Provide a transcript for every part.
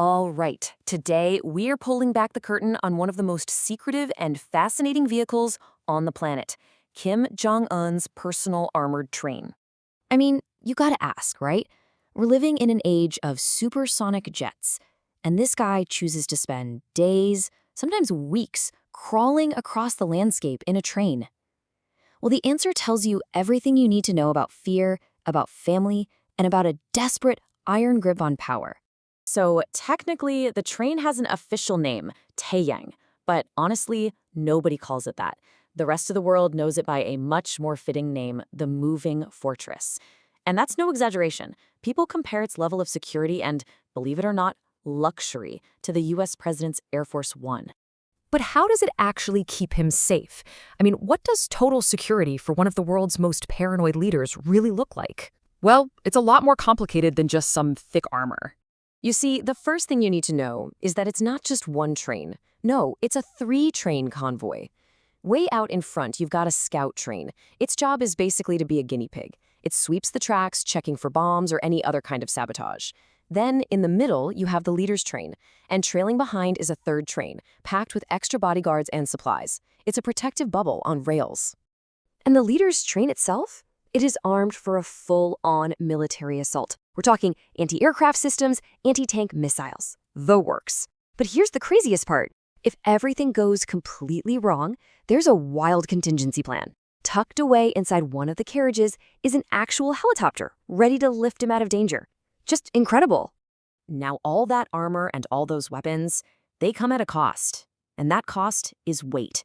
All right, today we are pulling back the curtain on one of the most secretive and fascinating vehicles on the planet, Kim Jong-un's personal armored train. I mean, you gotta ask, right? We're living in an age of supersonic jets, and this guy chooses to spend days, sometimes weeks, crawling across the landscape in a train. Well, the answer tells you everything you need to know about fear, about family, and about a desperate iron grip on power. So technically, the train has an official name, Taeyang, but honestly, nobody calls it that. The rest of the world knows it by a much more fitting name, the Moving Fortress. And that's no exaggeration. People compare its level of security and, believe it or not, luxury to the US President's Air Force One. But how does it actually keep him safe? I mean, what does total security for one of the world's most paranoid leaders really look like? Well, it's a lot more complicated than just some thick armor. You see, the first thing you need to know is that it's not just one train. No, it's a 3-train convoy. Way out in front, you've got a scout train. Its job is basically to be a guinea pig. It sweeps the tracks, checking for bombs or any other kind of sabotage. Then, in the middle, you have the leader's train, and trailing behind is a 3rd train, packed with extra bodyguards and supplies. It's a protective bubble on rails. And the leader's train itself? It is armed for a full-on military assault. We're talking anti-aircraft systems, anti-tank missiles. The works. But here's the craziest part. If everything goes completely wrong, there's a wild contingency plan. Tucked away inside one of the carriages is an actual helicopter, ready to lift him out of danger. Just incredible. Now, all that armor and all those weapons, they come at a cost. And that cost is weight.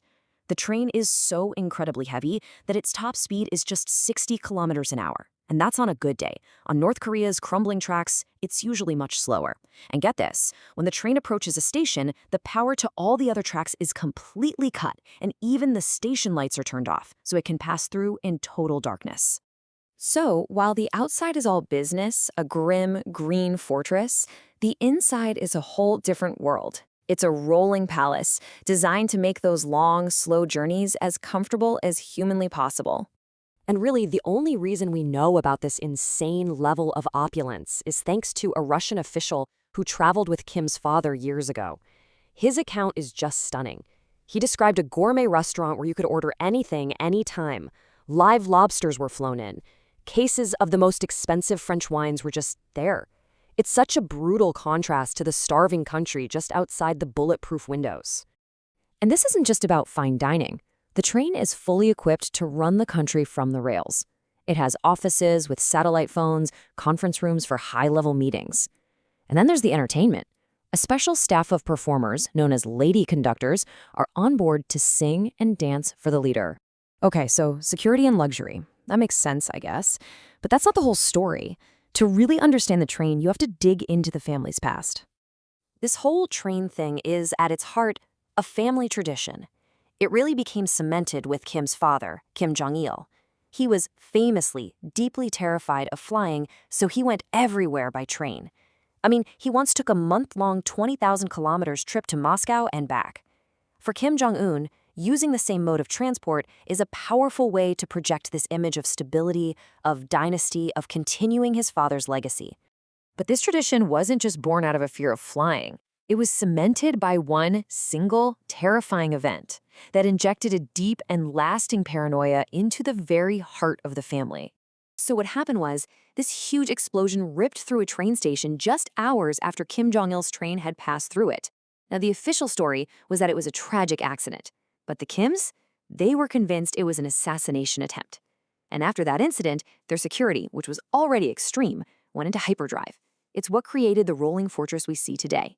The train is so incredibly heavy that its top speed is just 60 kilometers an hour. And that's on a good day. On North Korea's crumbling tracks, it's usually much slower. And get this, when the train approaches a station, the power to all the other tracks is completely cut, and even the station lights are turned off, so it can pass through in total darkness. So, while the outside is all business, a grim, green fortress, the inside is a whole different world. It's a rolling palace, designed to make those long, slow journeys as comfortable as humanly possible. And really, the only reason we know about this insane level of opulence is thanks to a Russian official who traveled with Kim's father years ago. His account is just stunning. He described a gourmet restaurant where you could order anything, anytime. Live lobsters were flown in. Cases of the most expensive French wines were just there. It's such a brutal contrast to the starving country just outside the bulletproof windows. And this isn't just about fine dining. The train is fully equipped to run the country from the rails. It has offices with satellite phones, conference rooms for high-level meetings. And then there's the entertainment. A special staff of performers, known as lady conductors, are on board to sing and dance for the leader. Okay, so security and luxury. That makes sense, I guess. But that's not the whole story. To really understand the train, you have to dig into the family's past. This whole train thing is, at its heart, a family tradition. It really became cemented with Kim's father, Kim Jong-il. He was famously deeply terrified of flying, so he went everywhere by train. I mean, he once took a month-long 20,000 kilometers trip to Moscow and back. For Kim Jong-un, using the same mode of transport is a powerful way to project this image of stability, of dynasty, of continuing his father's legacy. But this tradition wasn't just born out of a fear of flying. It was cemented by one single, terrifying event that injected a deep and lasting paranoia into the very heart of the family. So what happened was, this huge explosion ripped through a train station just hours after Kim Jong-il's train had passed through it. Now, the official story was that it was a tragic accident. But the Kims, they were convinced it was an assassination attempt. And after that incident, their security, which was already extreme, went into hyperdrive. It's what created the rolling fortress we see today.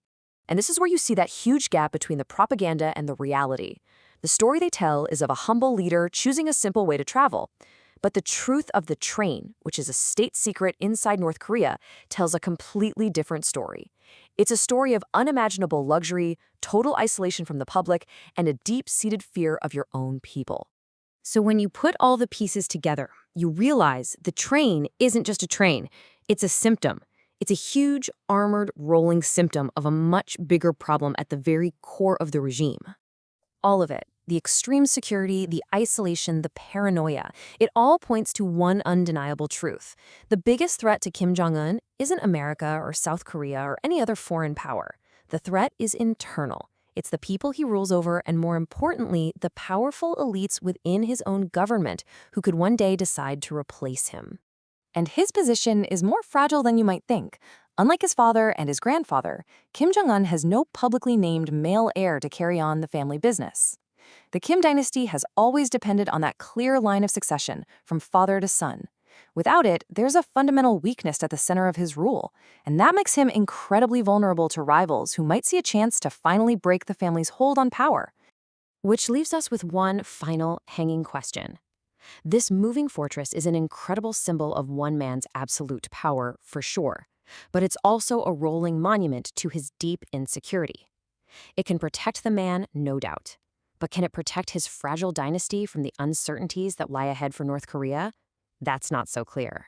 And this is where you see that huge gap between the propaganda and the reality. The story they tell is of a humble leader choosing a simple way to travel. But the truth of the train, which is a state secret inside North Korea, tells a completely different story. It's a story of unimaginable luxury, total isolation from the public, and a deep-seated fear of your own people. So when you put all the pieces together, you realize the train isn't just a train, it's a symptom. It's a huge, armored, rolling symptom of a much bigger problem at the very core of the regime. All of it, The extreme security, the isolation, the paranoia. It all points to one undeniable truth. The biggest threat to Kim Jong-un isn't America or South Korea or any other foreign power. The threat is internal. It's the people he rules over and, more importantly, the powerful elites within his own government who could one day decide to replace him. And his position is more fragile than you might think. Unlike his father and his grandfather, Kim Jong-un has no publicly named male heir to carry on the family business. The Kim dynasty has always depended on that clear line of succession from father to son. Without it, there's a fundamental weakness at the center of his rule, and that makes him incredibly vulnerable to rivals who might see a chance to finally break the family's hold on power. Which leaves us with one final hanging question. This moving fortress is an incredible symbol of one man's absolute power, for sure, but it's also a rolling monument to his deep insecurity. It can protect the man, no doubt, but can it protect his fragile dynasty from the uncertainties that lie ahead for North Korea? That's not so clear.